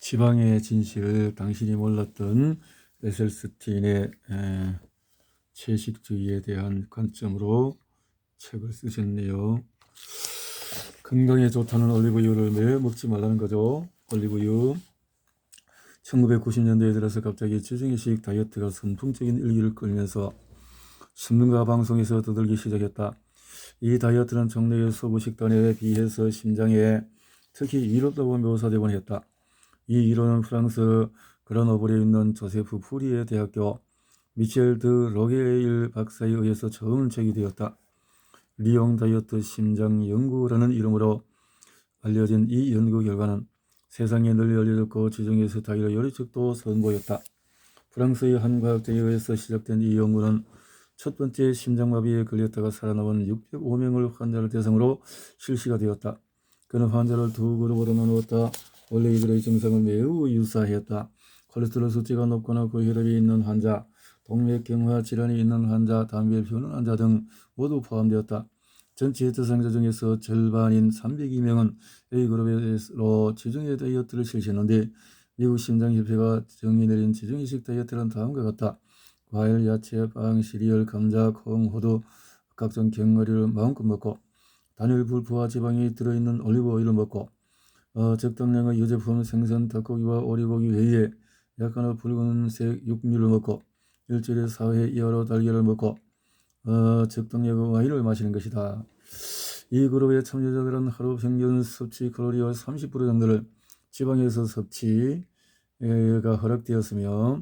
지방의 진실을 당신이 몰랐던 에셀스틴의 채식주의에 대한 관점으로 책을 쓰셨네요. 건강에 좋다는 올리브유를 왜 먹지 말라는 거죠? 올리브유. 1990년대에 들어서 갑자기 지중해식 다이어트가 선풍적인 일기를 끌면서 신문과 방송에서 떠들기 시작했다. 이 다이어트는 종래의 서구 식단에 비해서 심장에 특히 이롭다고 묘사되곤 했다. 이 이론은 프랑스 그라노블에 있는 조세프 푸리에 대학교 미셸 드 로게일 박사에 의해서 처음 제기되었다. 리옹 다이어트 심장 연구라는 이름으로 알려진 이 연구 결과는 세상에 널리 알려졌고 지중해 스타일의 요리책도 선보였다. 프랑스의 한 과학자에 의해서 시작된 이 연구는 첫 번째 심장마비에 걸렸다가 살아남은 605명을 환자를 대상으로 실시가 되었다. 그는 환자를 두 그룹으로 나누었다. 원래 이들의 증상은 매우 유사했다. 콜레스테롤 수치가 높거나 고혈압이 있는 환자, 동맥경화 질환이 있는 환자, 담배를 피우는 환자 등 모두 포함되었다. 전체 대상자 중에서 절반인 302명은 A그룹으로 지중해 다이어트를 실시했는데 미국 심장협회가 정의 내린 지중해식 다이어트는 다음과 같다. 과일, 야채, 빵, 시리얼, 감자, 콩, 호두, 각종 견과류를 마음껏 먹고 단일 불포화 지방이 들어있는 올리브 오일을 먹고 적당량의 유제품, 생선, 닭고기와 오리고기 외에 약간의 붉은색 육류를 먹고 일주일에 4회 이하로 달걀을 먹고 적당량의 와인을 마시는 것이다. 이 그룹의 참여자들은 하루 평균 섭취 칼로리의 30% 정도를 지방에서 섭취가 허락되었으며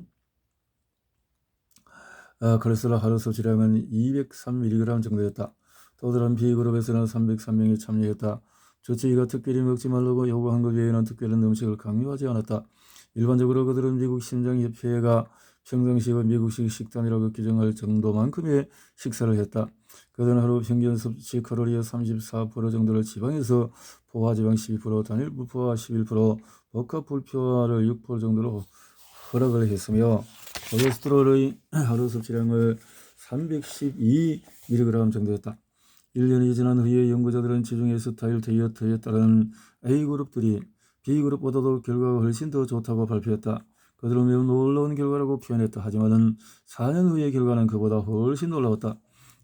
콜레스테롤 하루 섭취량은 203mg 정도였다. 또 다른 B그룹에서는 303명이 참여했다. 주치의가 특별히 먹지 말라고 요구한 것 외에는 특별한 음식을 강요하지 않았다. 일반적으로 그들은 미국 심장협회가 평상시의 미국식 식단이라고 규정할 정도만큼의 식사를 했다. 그들은 하루 평균 섭취 칼로리의 34% 정도를 지방에서 포화지방 12%, 단일 불포화 11%, 복합 불포화를 6% 정도로 허락을 했으며 콜레스테롤의 하루 섭취량을 312mg 정도였다. 1년이 지난 후에 연구자들은 지중해 스타일 다이어트에 따른 A그룹들이 B그룹보다도 결과가 훨씬 더 좋다고 발표했다. 그들은 매우 놀라운 결과라고 표현했다. 하지만 4년 후의 결과는 그보다 훨씬 놀라웠다.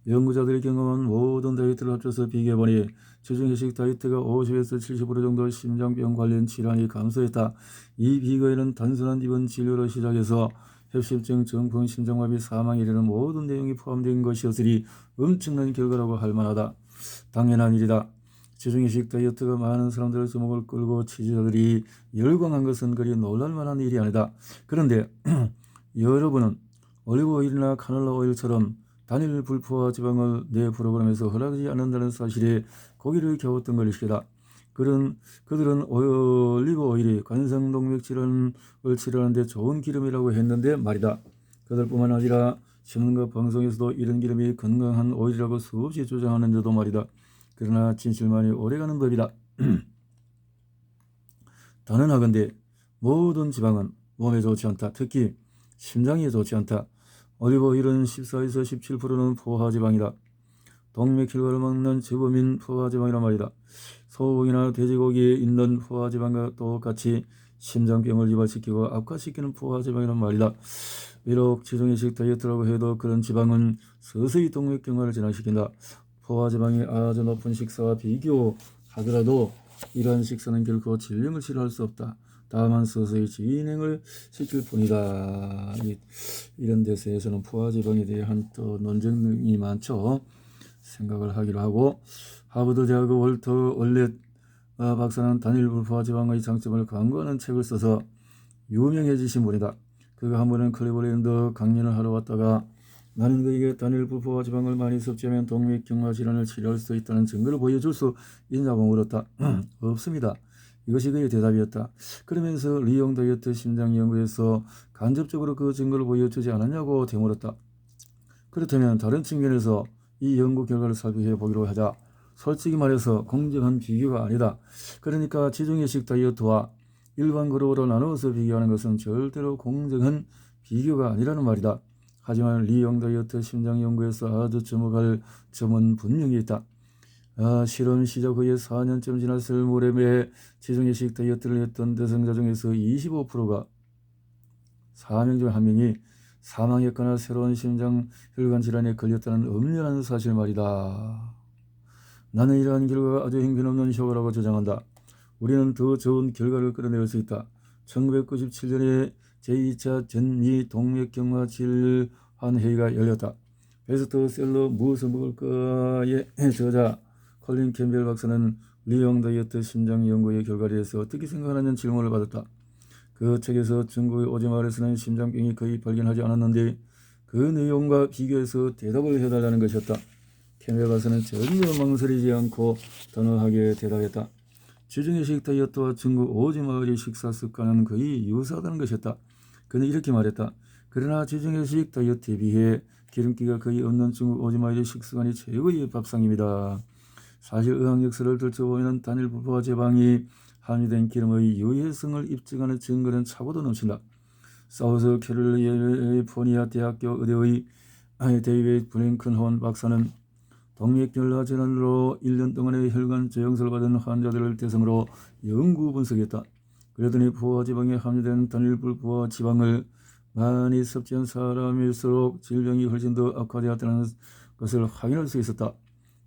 연구자들이 경험한 모든 다이어트를 합쳐서 비교해보니 지중해식 다이어트가 50에서 70% 정도 심장병 관련 질환이 감소했다. 이 비교에는 단순한 입원 진료로 시작해서 협심증, 중풍, 심장마비, 사망에 이르는 모든 내용이 포함된 것이었으니 엄청난 결과라고 할 만하다. 당연한 일이다. 지중해식 다이어트가 많은 사람들의 주목을 끌고 지지자들이 열광한 것은 그리 놀랄만한 일이 아니다. 그런데 여러분은 올리브 오일이나 카놀라 오일처럼 단일 불포화 지방을 내 프로그램에서 허락하지 않는다는 사실에 고개를 갸웃던 것이다. 그들은 올리브 오일이 관성동맥 질환을 치료하는 데 좋은 기름이라고 했는데 말이다. 그들뿐만 아니라 신문과 방송에서도 이런 기름이 건강한 오일이라고 수없이 주장하는데도 말이다. 그러나 진실만이 오래가는 법이다. 단언하건대 모든 지방은 몸에 좋지 않다. 특히 심장에 좋지 않다. 올리브 오일은 14에서 17%는 포화지방이다. 동맥혈관을 막는 주범인 포화지방이란 말이다. 소고기나 돼지고기에 있는 포화지방과 똑같이 심장병을 유발시키고 악화시키는 포화지방이란 말이다. 비록 지중해식 다이어트라고 해도 그런 지방은 서서히 동맥경화를 진행시킨다. 포화지방이 아주 높은 식사와 비교하더라도 이러한 식사는 결코 질병을 치료할 수 없다. 다만 서서히 진행을 시킬 뿐이다. 이런 데서에서는 포화지방에 대한 또 논쟁이 많죠. 생각을 하기로 하고, 하버드 대학의 월터 올렛 박사는 단일 불포화지방의 장점을 강구하는 책을 써서 유명해지신 분이다. 그가 한 번은 클리블랜드 강연을 하러 왔다가 나는 그에게 단일 불포화지방을 많이 섭취하면 동맥경화 질환을 치료할 수 있다는 증거를 보여줄 수 있냐고 물었다. 없습니다. 이것이 그의 대답이었다. 그러면서 리옹 다이어트 심장연구에서 간접적으로 그 증거를 보여주지 않았냐고 되물었다. 그렇다면 다른 측면에서 이 연구 결과를 살펴보기로 하자. 솔직히 말해서 공정한 비교가 아니다. 그러니까 지중해식 다이어트와 일반 그룹으로 나누어서 비교하는 것은 절대로 공정한 비교가 아니라는 말이다. 하지만 리옹 다이어트 심장 연구에서 아주 주목할 점은 분명히 있다. 실험 시작 후에 4년쯤 지났을 무렵에 지정예식 다이어트를 했던 대상자 중에서 25%가 4명 중 1명이 사망했거나 새로운 심장혈관 질환에 걸렸다는 엄연한 사실 말이다. 나는 이러한 결과가 아주 형편없는 효과라고 주장한다. 우리는 더 좋은 결과를 끌어낼 수 있다. 1997년에 제2차 전미 동맥경화 질환 회의가 열렸다. 베스트셀러 무엇을 먹을까의 저자 컬린 캠벨 박사는 리형 다이어트 심장 연구의 결과에 대해서 어떻게 생각하느냐는 질문을 받았다. 그 책에서 중국의 오지마을에서는 심장병이 거의 발견하지 않았는데 그 내용과 비교해서 대답을 해달라는 것이었다. 캠벨 박사는 전혀 망설이지 않고 단호하게 대답했다. 지중해식 다이어트와 중국 오지마을의 식사 습관은 거의 유사하다는 것이었다. 그는 이렇게 말했다. 그러나 지중해식 다이어트에 비해 기름기가 거의 없는 중국 오지마을의 식습관이 최고의 밥상입니다. 사실 의학 역사를 들춰보면 단일 불포화 제방이 함유된 기름의 유해성을 입증하는 증거는 차고도 넘친다. 사우스 캐롤라이나포니아 대학교 의대의 데이비드 블링컨혼 박사는 동맥경화 질환으로 1년 동안의 혈관 저용서를 받은 환자들을 대상으로 연구 분석했다. 그러더니 포화지방에 함유된 단일 불포화 지방을 많이 섭취한 사람일수록 질병이 훨씬 더 악화되었다는 것을 확인할 수 있었다.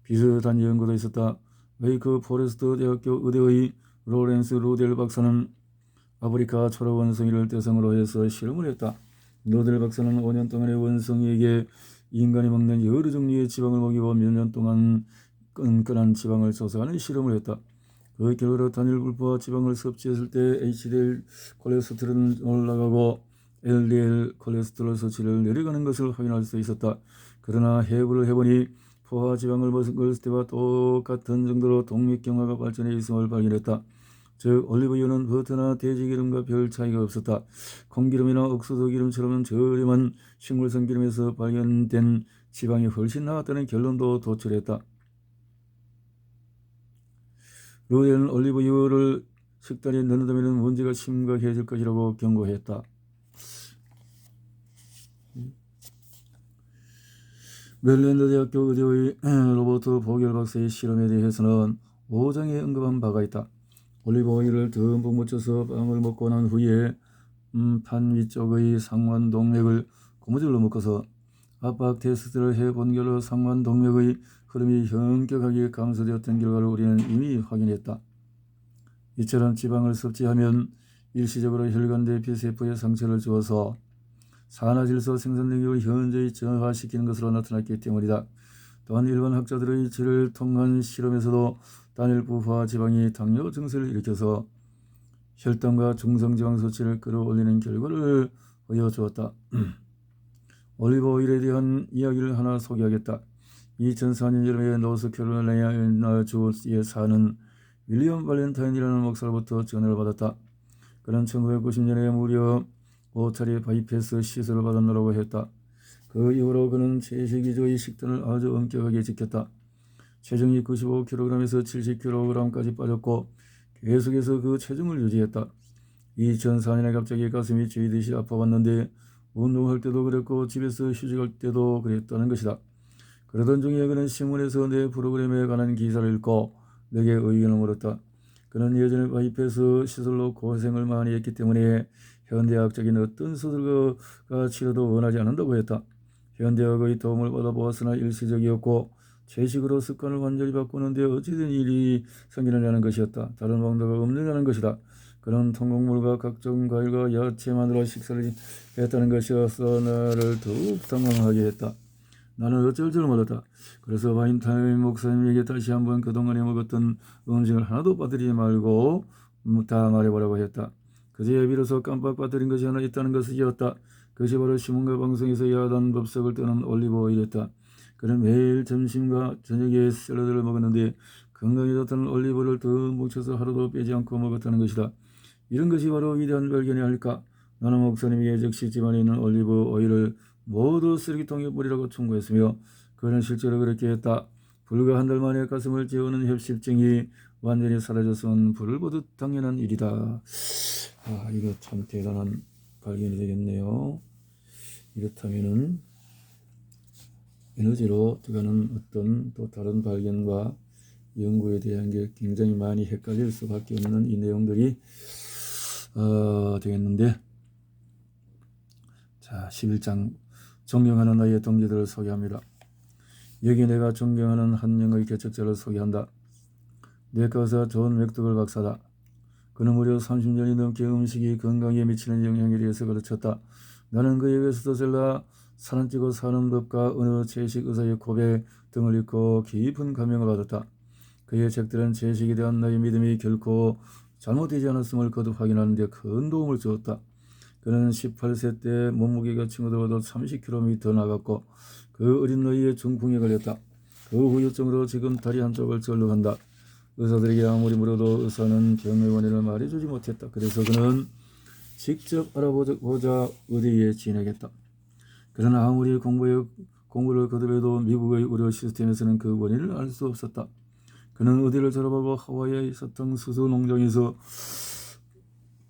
비슷한 연구도 있었다. 웨이크 포레스트 대학교 의대의 로렌스 루델 박사는 아프리카 초록 원숭이를 대상으로 해서 실험을 했다. 루델 박사는 5년 동안의 원숭이에게 인간이 먹는 여러 종류의 지방을 먹이고 몇 년 동안 끈끈한 지방을 조사하는 실험을 했다. 그 결과로 단일 불포화 지방을 섭취했을 때 HDL 콜레스테롤은 올라가고 LDL 콜레스테롤 수치를 내려가는 것을 확인할 수 있었다. 그러나 해부를 해보니 포화 지방을 먹을 때와 똑같은 정도로 동맥경화가 발전해 있음을 발견했다. 즉 올리브유는 버터나 돼지기름과 별 차이가 없었다. 콩기름이나 옥수수 기름처럼 저렴한 식물성 기름에서 발견된 지방이 훨씬 나았다는 결론도 도출했다. 루델은 올리브유를 식단에 넣는다면 문제가 심각해질 것이라고 경고했다. 멜랜드 대학교 의대의 로버트 보겔 박사의 실험에 대해서는 5장에 언급한 바가 있다. 올리브 오일을 듬뿍 묻혀서 빵을 먹고 난 후에 판 위쪽의 상완동맥을 고무줄로 묶어서 압박 테스트를 해본 결과 상완동맥의 흐름이 현격하게 감소되었던 결과를 우리는 이미 확인했다. 이처럼 지방을 섭취하면 일시적으로 혈관 대피 세포에 상처를 주어서 산화질소 생산 능력을 현저히 저하시키는 것으로 나타났기 때문이다. 또한 일반 학자들의 질을 통한 실험에서도 단일 부화 지방이 당뇨 증세를 일으켜서 혈당과 중성지방 수치를 끌어올리는 결과를 보여주었다. 올리브 오일에 대한 이야기를 하나 소개하겠다. 2004년 여름에 노스캐롤라이나 주에 사는 윌리엄 발렌타인이라는 목사로부터 전화를 받았다. 그는 1990년에 무려 5차례 바이패스 시술을 받았노라고 했다. 그 이후로 그는 채식이주의 식단을 아주 엄격하게 지켰다. 체중이 95kg에서 70kg까지 빠졌고 계속해서 그 체중을 유지했다. 2004년에 갑자기 가슴이 쥐듯이 아파왔는데 운동할 때도 그랬고 집에서 휴식할 때도 그랬다는 것이다. 그러던 중에 그는 신문에서 내 프로그램에 관한 기사를 읽고 내게 의견을 물었다. 그는 예전에 바이패스 시술로 고생을 많이 했기 때문에 현대학적인 어떤 수술과 치료도 원하지 않는다고 했다. 현대학의 도움을 받아보았으나 일시적이었고 채식으로 습관을 완전히 바꾸는데 어찌된 일이 생기느냐는 것이었다. 다른 방도가 없느냐는 것이다. 그는 통곡물과 각종 과일과 야채만으로 식사를 했다는 것이어서 나를 더욱 당황하게 했다. 나는 어쩔 줄 몰랐다. 그래서 바인타임 목사님에게 다시 한번 그동안에 먹었던 음식을 하나도 빠뜨리지 말고 다 말해보라고 했다. 그제야 비로소 깜빡 빠뜨린 것이 하나 있다는 것이었다. 그것이 바로 신문과 방송에서 야단 법석을 떠는 올리브 오일이었다. 그는 매일 점심과 저녁에 샐러드를 먹었는데 건강에 좋다는 올리브를 더 뭉쳐서 하루도 빼지 않고 먹었다는 것이다. 이런 것이 바로 위대한 발견이 아닐까. 나는 목사님에게 즉시 집안에 있는 올리브 오일을 모두 쓰레기통에 뿌리라고 충고했으며 그는 실제로 그렇게 했다. 불과 한 달 만에 가슴을 재우는 협심증이 완전히 사라졌으면 불을 보듯 당연한 일이다. 이거 참 대단한 발견이 되겠네요. 이렇다면은 에너지로 들어가는 어떤 또 다른 발견과 연구에 대한 게 굉장히 많이 헷갈릴 수밖에 없는 이 내용들이 되겠는데, 자 11장 존경하는 나의 동지들을 소개합니다. 여기 내가 존경하는 한 명의 개척자를 소개한다. 내과사 존 맥도글 박사다. 그는 무려 30년이 넘게 음식이 건강에 미치는 영향에 대해서 가르쳤다. 나는 그의 베스트셀러 사람 찌고 사는 법과 어느 채식 의사의 고백 등을 읽고 깊은 감명을 받았다. 그의 책들은 채식에 대한 나의 믿음이 결코 잘못되지 않았음을 거듭 확인하는 데 큰 도움을 주었다. 그는 18세 때 몸무게가 친구들보다 30kg 나갔고 그 어린 나이에 중풍에 걸렸다. 그 후유증으로 지금 다리 한쪽을 절룩한다. 의사들에게 아무리 물어도 의사는 병의 원인을 말해주지 못했다. 그래서 그는 직접 알아보자 의대에 진학했다. 그러나 아무리 공부를 거듭해도 미국의 의료 시스템에서는 그 원인을 알 수 없었다. 그는 의대를 졸업하고 하와이의 사탕수수 농장에서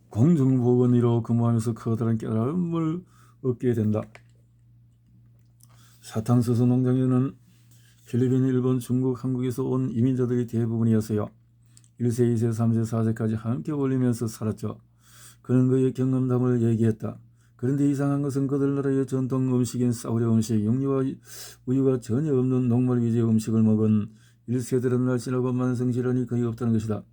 공중보건의로 근무하면서 커다란 깨달음을 얻게 된다. 사탕수수 농장에는 필리핀, 일본, 중국, 한국에서 온 이민자들이 대부분이었어요. 1세, 2세, 3세, 4세까지 함께 어울리면서 살았죠. 그는 그의 경험담을 얘기했다. 그런데 이상한 것은 그들 나라의 전통 음식인 싸구려 음식, 육류와 우유가 전혀 없는 녹말 위주의 음식을 먹은 1세들은 날씬하고 만성질환이 거의 없다는 것이다.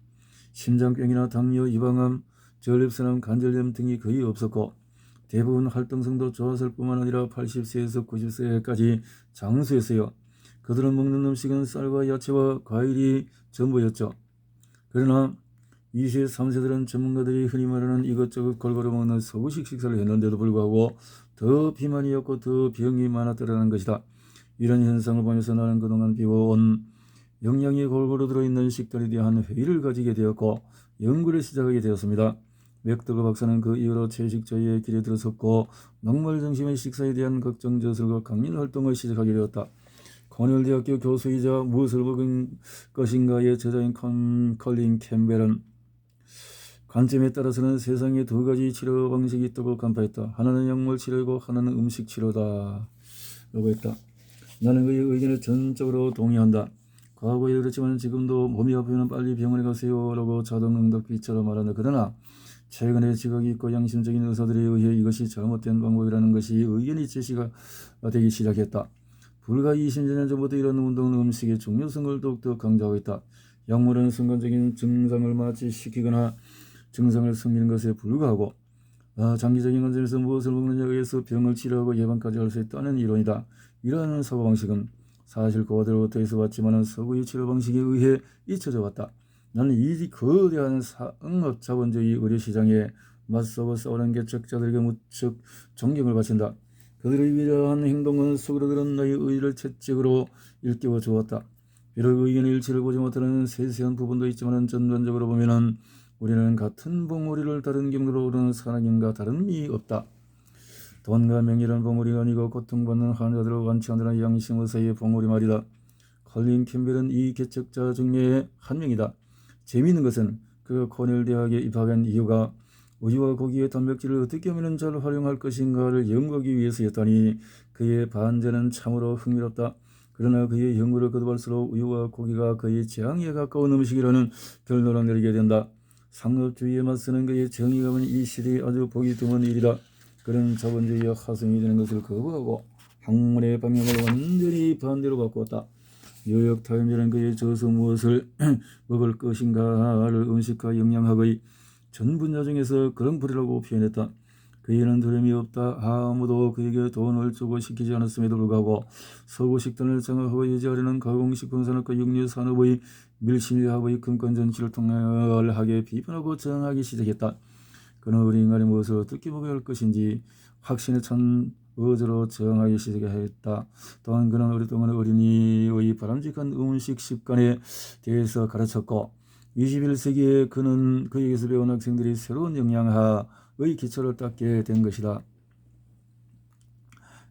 심장병이나 당뇨, 이방암, 전립선암, 관절염 등이 거의 없었고 대부분 활동성도 좋았을 뿐만 아니라 80세에서 90세까지 장수했어요. 그들은 먹는 음식은 쌀과 야채와 과일이 전부였죠. 그러나 2세, 3세들은 전문가들이 흔히 말하는 이것저것 골고루 먹는 서구식 식사를 했는데도 불구하고 더 비만이었고 더 병이 많았다는 것이다. 이런 현상을 보면서 나는 그동안 비워온 영양이 골고루 들어있는 식단에 대한 회의를 가지게 되었고 연구를 시작하게 되었습니다. 맥도글 박사는 그 이후로 채식주의의 길에 들어섰고 녹말 중심의 식사에 대한 걱정 저술과 강연 활동을 시작하게 되었다. 코넬대학교 교수이자 무엇을 먹은 것인가의 저자인 컬린 캠벨은 관점에 따라서는 세상에 두 가지 치료 방식이 있다고 간파했다. 하나는 약물 치료이고 하나는 음식 치료다 라고 했다. 나는 그의 의견에 전적으로 동의한다. 과거에 그렇지만 지금도 몸이 아프면 빨리 병원에 가세요 라고 자동응답기처럼 말한다. 그러나 최근에 지각이 있고 양심적인 의사들에 의해 이것이 잘못된 방법이라는 것이 의견이 제시가 되기 시작했다. 불과 20년 전부터 이런 운동은 음식의 중요성을 더욱더 강조하고 있다. 약물은 순간적인 증상을 마취시키거나 증상을 숨기는 것에 불과하고 장기적인 관점에서 무엇을 먹느냐에 의해서 병을 치료하고 예방까지 할 수 있다는 이론이다. 이러한 사고방식은 사실 고대로부터 있어왔지만 서구의 치료방식에 의해 잊혀져 왔다. 나는 이 거대한 상업 자본주의 의료시장에 맞서고 싸우는 개척자들에게 무척 존경을 바친다. 그들의 위대한 행동은 수그러들은 나의 의의를 채찍으로 일깨워 주었다. 비록 의견의 일치를 보지 못하는 세세한 부분도 있지만 전반적으로 보면 우리는 같은 봉우리를 다른 경로로 오르는 산악인과 다름이 없다. 돈과 명예란 봉우리가 아니고 고통받는 환자들을 완치하느라 양심의사의 봉우리 말이다. 컬린 캠벨은 이 개척자 중에 한 명이다. 재미있는 것은 그가 코넬 대학에 입학한 이유가 우유와 고기의 단백질을 어떻게 하면 잘 활용할 것인가를 연구하기 위해서였다니 그의 반전은 참으로 흥미롭다. 그러나 그의 연구를 거듭할수록 우유와 고기가 그의 재앙에 가까운 음식이라는 결론을 내리게 된다. 상업주의에 맞서는 그의 정의감은 이 시대에 아주 보기 드문 일이다. 그런 자본주의와 하승이 되는 것을 거부하고 학문의 방향을 완전히 반대로 바꾸었다. 뉴욕타임즈는 그의 저서 무엇을 먹을 것인가를 음식과 영양학의 전 분야 중에서 그랑프리라고 표현했다. 그에는 두려움이 없다. 아무도 그에게 돈을 주고 시키지 않았음에도 불구하고 서구 식단을 장악하고 유지하려는 가공식품 산업과 육류 산업의 밀실합의 금권 정치를 통렬하게 비판하고 저항하기 시작했다. 그는 우리 인간이 무엇을 어떻게 먹어야 할 것인지 확신에 찬 의지로 저항하기 시작했다. 또한 그는 오랫동안 어린이의 바람직한 음식 습관에 대해서 가르쳤고 21세기에 그는 그에게서 배운 학생들이 새로운 영양학의 기초를 닦게 된 것이다.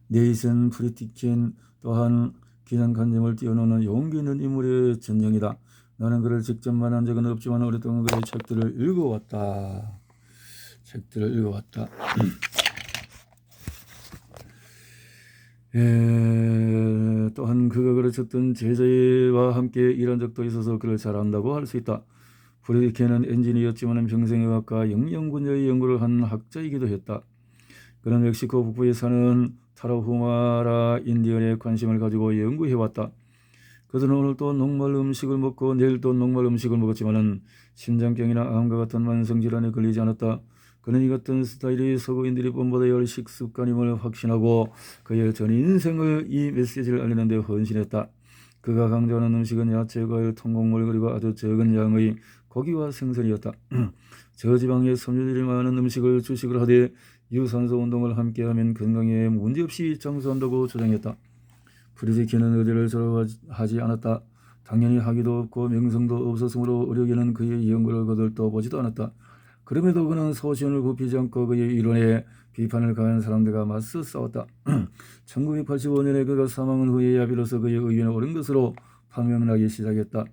네이슨 프리티킨 또한 기념관념을 뛰어넘는 용기 있는 인물의 전형이다. 나는 그를 직접 만난 적은 없지만 오랫동안 그의 책들을 읽어왔다. 또한 그가 가르쳤던 제자와 함께 일한 적도 있어서 그를 잘 안다고 할 수 있다. 프리드케는 엔지니어였지만 평생의학과 영양 분야의 연구를 한 학자이기도 했다. 그는 멕시코 북부에 사는 타라후마라 인디언에 관심을 가지고 연구해왔다. 그들은 오늘 또 녹말 음식을 먹고 내일 또 녹말 음식을 먹었지만은 심장병이나 암과 같은 만성질환에 걸리지 않았다. 그는 이 같은 스타일이 서구인들이 본받아야 할 식습관임을 확신하고 그의 전 인생을 이 메시지를 알리는 데 헌신했다. 그가 강조하는 음식은 야채, 과일, 통곡물 그리고 아주 적은 양의 고기와 생선이었다. 저지방의 섬유질이 많은 음식을 주식을 하되 유산소 운동을 함께하면 건강에 문제없이 장수한다고 주장했다. 프리드케는 의대를 졸업하지 않았다. 당연히 학위도 없고 명성도 없었으므로 의료계는 그의 연구를 거들떠보지도 않았다. 그럼에도 그는 소신을 굽히지 않고 그의 이론에 비판을 가한 사람들과 맞서 싸웠다. 1985년에 그가 사망한 후에야 비로소 그의 의견이 옳은 것으로 판명나기 시작했다.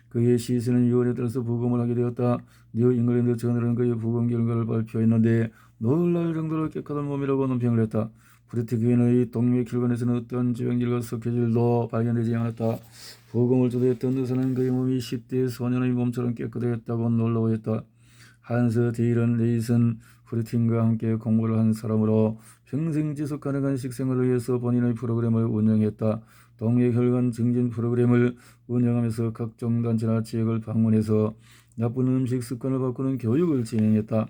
그의 시신은 6월에 따라서 부검을 하게 되었다. 뉴 잉글랜드 저널은 그의 부검 결과를 발표했는데 놀랄 정도로 깨끗한 몸이라고 논평을 했다. 프리드케의 동맥혈관에서는 어떠한 지방질과 석회질도 발견되지 않았다. 부검을 주도했던 의사는 그의 몸이 10대 소년의 몸처럼 깨끗했다고 놀라워했다. 한스 데일런 레이슨 프리틴과 함께 공부를 한 사람으로 평생 지속 가능한 식생활을 위해서 본인의 프로그램을 운영했다. 동맥혈관 증진 프로그램을 운영하면서 각종 단체나 지역을 방문해서 나쁜 음식 습관을 바꾸는 교육을 진행했다.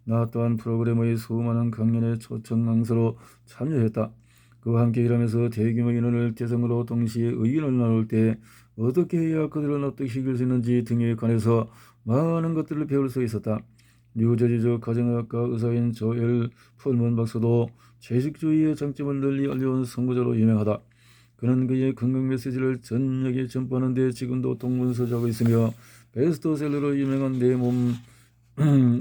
나 또한 프로그램의 수많은 강연에 초청 강사로 참여했다. 그와 함께 일하면서 대규모 인원을 대상으로 동시에 의견을 나눌 때 어떻게 해야 그들을 납득시킬 수 있는지 등에 관해서 많은 것들을 배울 수 있었다. 뉴저지주 가정의학과 의사인 조엘 폴먼 박사도 채식주의의 장점을 널리 알려온 선구자로 유명하다. 그는 그의 건강 메시지를 전역에 전파하는 데 지금도 동문서주하고 있으며 베스트셀러로 유명한 내 몸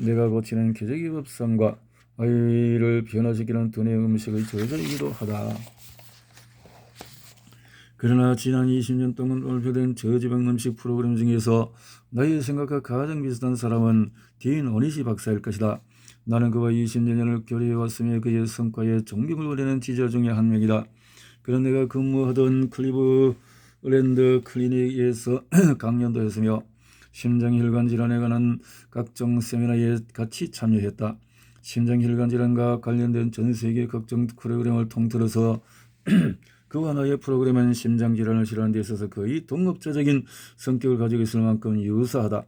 내가 고치는 기적의 밥상과 아이를 변화시키는 두뇌 음식의 저자이기도 하다. 그러나 지난 20년 동안 발표된 저지방 음식 프로그램 중에서 나의 생각과 가장 비슷한 사람은 딘 오니시 박사일 것이다. 나는 그와 20년을 교류해왔으며 그의 성과에 존경을 원하는 지지자 중에 한 명이다. 그는 내가 근무하던 클리브랜드 클리닉에서 강연도 했으며 심장혈관 질환에 관한 각종 세미나에 같이 참여했다. 심장혈관 질환과 관련된 전 세계 각종 프로그램을 통틀어서 그와 나의 프로그램은 심장질환을 치료하는 데 있어서 거의 동업자적인 성격을 가지고 있을 만큼 유사하다.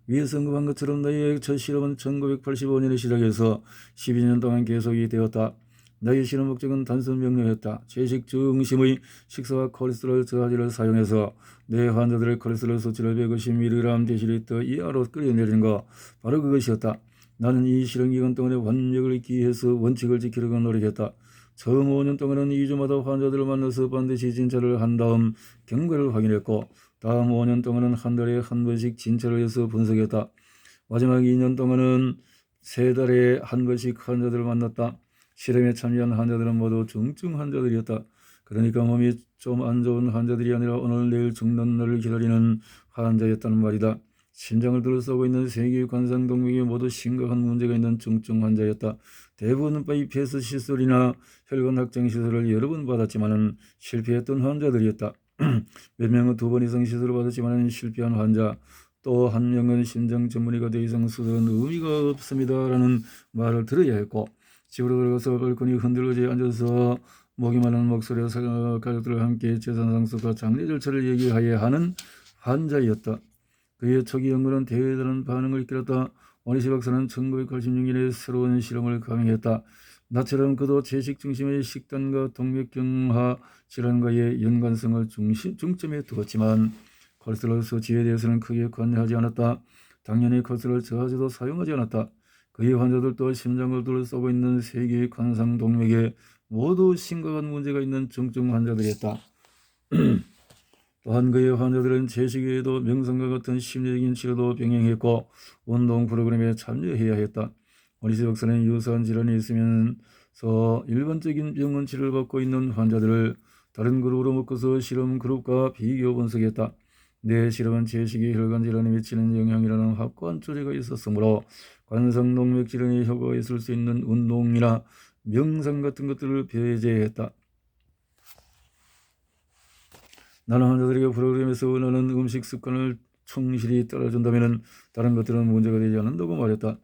위에서 언급한 것처럼 나의 첫 실험은 1985년에 시작해서 12년 동안 계속이 되었다. 나의 실험 목적은 단순 명료했다. 채식 중심의 식사와 콜레스테롤 저하제를 사용해서 내 환자들의 콜레스테롤 수치를 150mg 데시리터 이하로 끌어내리는 것, 바로 그것이었다. 나는 이 실험 기간 동안에 완력을 기해서 원칙을 지키려고 노력했다. 처음 5년 동안은 2주마다 환자들을 만나서 반드시 진찰을 한 다음 경과를 확인했고 다음 5년 동안은 한 달에 한 번씩 진찰을 해서 분석했다. 마지막 2년 동안은 3달에 한 번씩 환자들을 만났다. 실험에 참여한 환자들은 모두 중증 환자들이었다. 그러니까 몸이 좀 안 좋은 환자들이 아니라 오늘 내일 죽는 날을 기다리는 환자였다는 말이다. 심장을 둘러싸고 있는 세계의 관상동맥이 모두 심각한 문제가 있는 중증 환자였다. 대부분은 바이패스 시술이나 혈관 확장 시술을 여러 번 받았지만 실패했던 환자들이었다. 몇 명은 2번 이상 시술을 받았지만 실패한 환자, 또 한 명은 심장 전문의가 더 이상 수술은 의미가 없습니다라는 말을 들어야 했고 집으로 들어가서 발코니 흔들어지 앉아서 목이 마른 목소리와 가족들과 함께 재산상속과 장례 절차를 얘기해야 하는 환자였다. 그의 초기 연구는 대단한 반응을 이끌었다. 오니시 박사는 1986년에 새로운 실험을 감행했다. 나처럼 그도 채식 중심의 식단과 동맥경화 질환과의 연관성을 중점에 두었지만 콜레스테롤 수치에 대해서는 크게 관여하지 않았다. 당연히 콜레스테롤 저하제도 사용하지 않았다. 그의 환자들도 심장을 둘러싸고 있는 세계의 관상동맥에 모두 심각한 문제가 있는 중증 환자들이었다. 또한 그의 환자들은 채식 외에도 명상과 같은 심리적인 치료도 병행했고 운동 프로그램에 참여해야 했다. 오니시 박사는 유사한 질환이 있으면서 일반적인 병원 치료를 받고 있는 환자들을 다른 그룹으로 묶어서 실험 그룹과 비교 분석했다. 내 실험은 채식이 혈관 질환에 미치는 영향이라는 확고한 조제가 있었으므로 관상동맥 질환에 효과가 있을 수 있는 운동이나 명상 같은 것들을 배제했다. 나는 환자들에게 프로그램에서 원하는 음식 습관을 충실히 따라준다면 다른 것들은 문제가 되지 않는다고 말했다.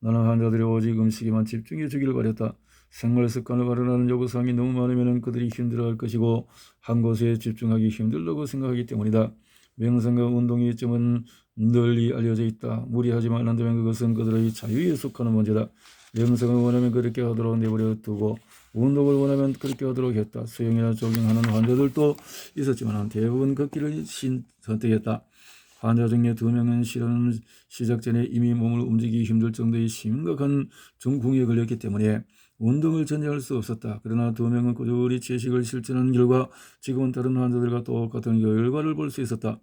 나는 환자들이 오직 음식에만 집중해 주기를 바랬다. 생활 습관을 발현하는 요구사항이 너무 많으면 그들이 힘들어할 것이고 한 곳에 집중하기 힘들다고 생각하기 때문이다. 명상과 운동의 이점은 널리 알려져 있다. 무리하지만 않는다면 그것은 그들의 자유에 속하는 문제다. 명상을 원하면 그렇게 하도록 내버려 두고 운동을 원하면 그렇게 하도록 했다. 수영이나 조깅하는 환자들도 있었지만 대부분 걷기를 선택했다. 환자 중에 2명은 실험 시작 전에 이미 몸을 움직이기 힘들 정도의 심각한 중풍에 걸렸기 때문에 운동을 전제할 수 없었다. 그러나 2명은 꾸준히 채식을 실천한 결과 지금은 다른 환자들과 똑같은 결과를 볼 수 있었다.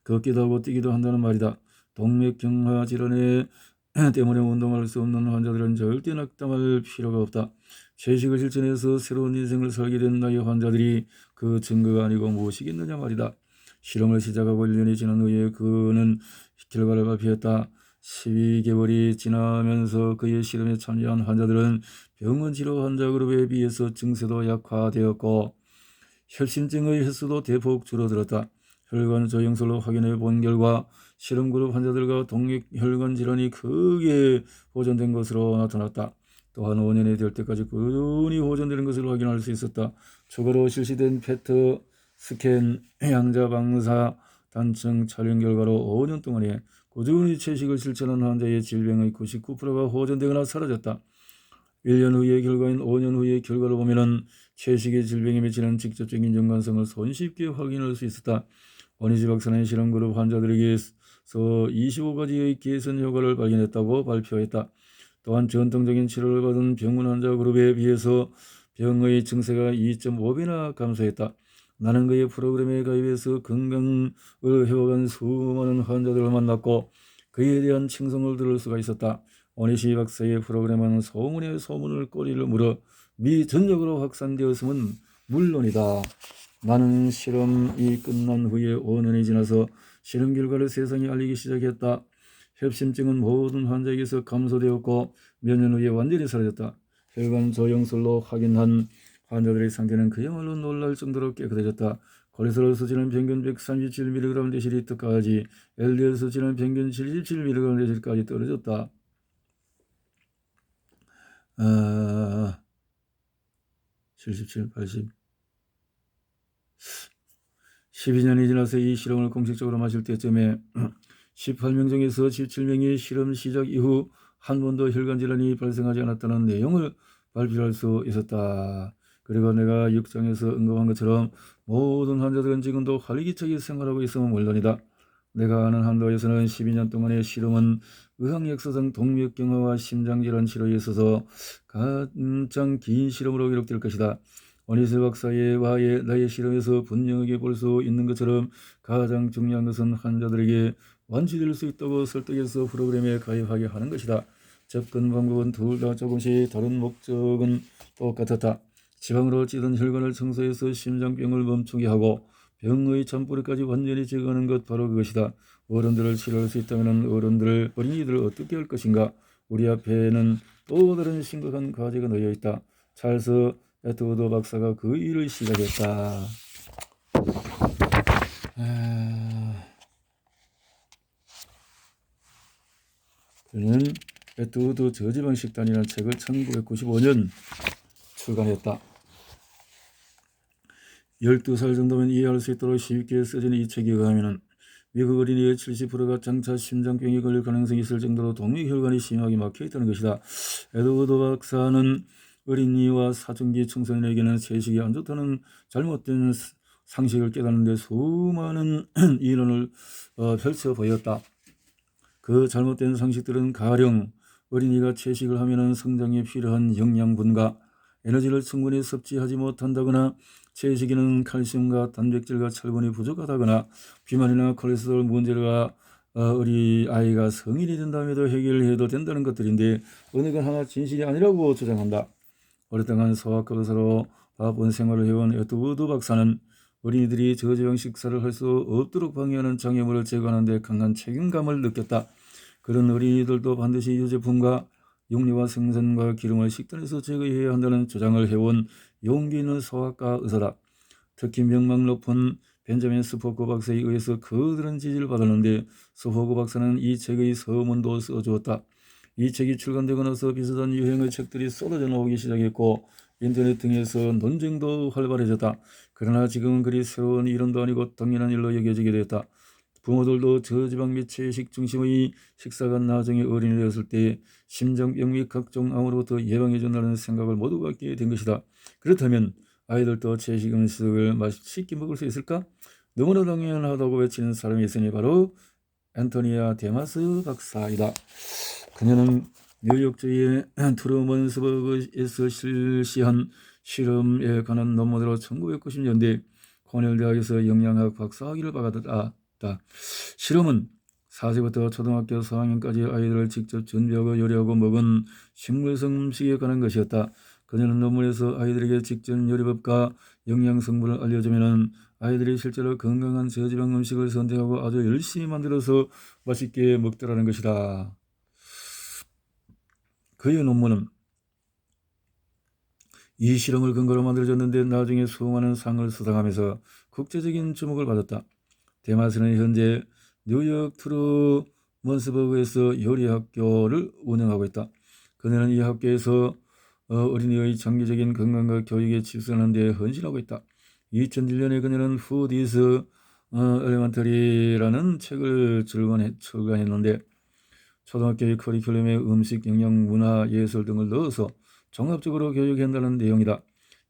걷기도 하고 뛰기도 한다는 말이다. 동맥경화 질환에 때문에 운동할 수 없는 환자들은 절대 낙담할 필요가 없다. 채식을 실천해서 새로운 인생을 살게 된 나의 환자들이 그 증거가 아니고 무엇이겠느냐 말이다. 실험을 시작하고 1년이 지난 후에 그는 결과를 발표했다. 12개월이 지나면서 그의 실험에 참여한 환자들은 병원 치료 환자 그룹에 비해서 증세도 약화되었고 협심증의 횟수도 대폭 줄어들었다. 혈관 저형술로 확인해 본 결과 실험 그룹 환자들과 동맥혈관 질환이 크게 호전된 것으로 나타났다. 또한 5년이 될 때까지 꾸준히 호전되는 것을 확인할 수 있었다. 추가로 실시된 페트 스캔 양자 방사 단층 촬영 결과로 5년 동안에 꾸준히 채식을 실천한 환자의 질병의 99%가 호전되거나 사라졌다. 1년 후의 결과인 5년 후의 결과를 보면은 채식의 질병에 미치는 직접적인 연관성을 손쉽게 확인할 수 있었다. 원희지 박사는 실험그룹 환자들에게서 25가지의 개선 효과를 발견했다고 발표했다. 또한 전통적인 치료를 받은 병원 환자 그룹에 비해서 병의 증세가 2.5배나 감소했다. 나는 그의 프로그램에 가입해서 건강을 회복한 수많은 환자들을 만났고 그에 대한 칭송을 들을 수가 있었다. 원희시 박사의 프로그램은 소문에 소문을 꼬리를 물어 미전역으로 확산되었음은 물론이다. 나는 실험이 끝난 후에 5년이 지나서 실험 결과를 세상에 알리기 시작했다. 협심증은 모든 환자에게서 감소되었고 몇 년 후에 완전히 사라졌다. 혈관 조형술로 확인한 환자들의 상태는 그야말로 놀랄 정도로 깨끗해졌다. 콜레스테롤 수치는 평균 137mg/dl까지, LDL 수치는 평균 77mg/dl까지 떨어졌다. 77, 80. 12년이 지나서 이 실험을 공식적으로 마칠 때쯤에 18명 중에서 17명이 실험 시작 이후 한 번도 혈관 질환이 발생하지 않았다는 내용을 발표할 수 있었다. 그리고 내가 6장에서 언급한 것처럼 모든 환자들은 지금도 활기차게 생활하고 있으면 물론이다. 내가 아는 한도에서는 12년 동안의 실험은 의학 역사상 동맥경화와 심장질환 치료에 있어서 가장 긴 실험으로 기록될 것이다. 원희슬 박사의 나의 실험에서 분명하게 볼 수 있는 것처럼 가장 중요한 것은 환자들에게 완치될 수 있다고 설득해서 프로그램에 가입하게 하는 것이다. 접근 방법은 둘 다 조금씩 다른 목적은 똑같았다. 지방으로 찌든 혈관을 청소해서 심장병을 멈추게 하고 병의 잔뿌리까지 완전히 제거하는 것, 바로 그것이다. 어른들을 치료할 수 있다면 어린이들을 어떻게 할 것인가? 우리 앞에는 또 다른 심각한 과제가 놓여 있다. 찰스 에드워드 박사가 그 일을 시작했다. 그는 에드워드 저지방 식단이라는 책을 1995년 출간했다. 12살 정도면 이해할 수 있도록 쉽게 써진 이 책에 의하면 미국 어린이의 70%가 장차 심장병에 걸릴 가능성이 있을 정도로 동맥혈관이 심하게 막혀있다는 것이다. 에드워드 박사는 어린이와 사춘기 청소년에게는 채식이 안 좋다는 잘못된 상식을 깨닫는 데 수많은 이론을 펼쳐 보였다. 그 잘못된 상식들은 가령 어린이가 채식을 하면 성장에 필요한 영양분과 에너지를 충분히 섭취하지 못한다거나 채식에는 칼슘과 단백질과 철분이 부족하다거나 비만이나 콜레스테롤 문제가 우리 아이가 성인이 된 다음에도 해결해도 된다는 것들인데 어느 건 하나 진실이 아니라고 주장한다. 오랫동안 소아과 의사로 바쁜 생활을 해온 에드워드 박사는 어린이들이 저지방 식사를 할 수 없도록 방해하는 장애물을 제거하는 데 강한 책임감을 느꼈다. 그런 어린이들도 반드시 유제품과 육류와 생선과 기름을 식단에서 제거해야 한다는 주장을 해온 용기 있는 소아과 의사다. 특히 명망 높은 벤자민 스포크 박사에 의해서 거대한 지지를 받았는데 스포크 박사는 이 책의 서문도 써주었다. 이 책이 출간되고 나서 비슷한 유행의 책들이 쏟아져 나오기 시작했고 인터넷 등에서 논쟁도 활발해졌다. 그러나 지금은 그리 새로운 이론도 아니고 당연한 일로 여겨지게 되었다. 부모들도 저지방 및 채식 중심의 식사가 나중에 어린이 되었을 때 심장병 및 각종 암으로부터 예방해 준다는 생각을 모두 갖게 된 것이다. 그렇다면 아이들도 채식 음식을 맛있게 먹을 수 있을까? 너무나 당연하다고 외치는 사람이 있으니 바로 앤토니아 데마스 박사이다. 그녀는 뉴욕주의 트루먼스버그에서 실시한 실험에 관한 논문으로 1990년대 코넬 대학에서 영양학 박사학위를 받았다. 실험은 4세부터 초등학교 4학년까지 아이들을 직접 준비하고 요리하고 먹은 식물성 음식에 관한 것이었다. 그녀는 논문에서 아이들에게 직접 요리법과 영양 성분을 알려주면 아이들이 실제로 건강한 저지방 음식을 선택하고 아주 열심히 만들어서 맛있게 먹더라는 것이다. 그의 논문은 이 실험을 근거로 만들어졌는데 나중에 수많은 상을 수상하면서 국제적인 주목을 받았다. 데마스는 현재 뉴욕 트루먼스버그에서 요리학교를 운영하고 있다. 그녀는 이 학교에서 어린이의 장기적인 건강과 교육에 집중하는 데 헌신하고 있다. 2001년에 그녀는 Food is Elementary라는 책을 출간했는데 초등학교의 커리큘럼에 음식, 영양, 문화, 예술 등을 넣어서 종합적으로 교육한다는 내용이다.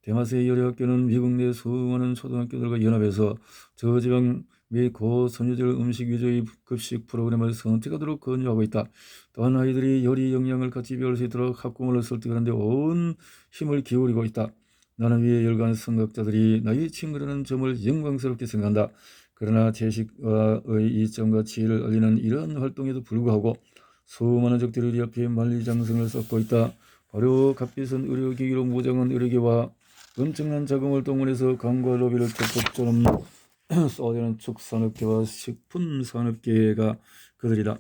데마스의 요리학교는 미국 내 수많은 초등학교들과 연합해서 저지방 및 고섬유질 음식 위주의 급식 프로그램을 선택하도록 권유하고 있다. 또한 아이들이 요리 영양을 같이 배울 수 있도록 학부모를 설득하는 데 온 힘을 기울이고 있다. 나는 위에 열간 선각자들이 나의 친구라는 점을 영광스럽게 생각한다. 그러나 채식의 이점과 지혜를 알리는 이러한 활동에도 불구하고 수많은 적들이 우리 앞에 만리장성을 쌓고 있다. 바로 값비싼 의료기기로 무장한 의료기와 엄청난 자금을 동원해서 강과 로비를 적극처럼 쏘아대는 축산업계와 식품산업계가 그들이다.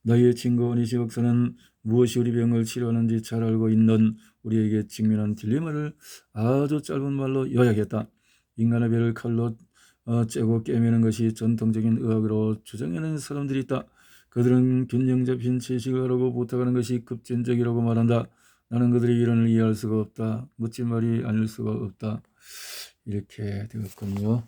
나의 친구 어니시 박사는 무엇이 우리 병을 치료하는지 잘 알고 있는 우리에게 직면한 딜레마를 아주 짧은 말로 요약했다. 인간의 배를 칼로 째고 깨매는 것이 전통적인 의학으로 주장하는 사람들이 있다. 그들은 균형 잡힌 채식을 하라고 부탁하는 것이 급진적이라고 말한다. 나는 그들의 이론을 이해할 수가 없다. 멋진 말이 아닐 수가 없다. 이렇게 되었군요.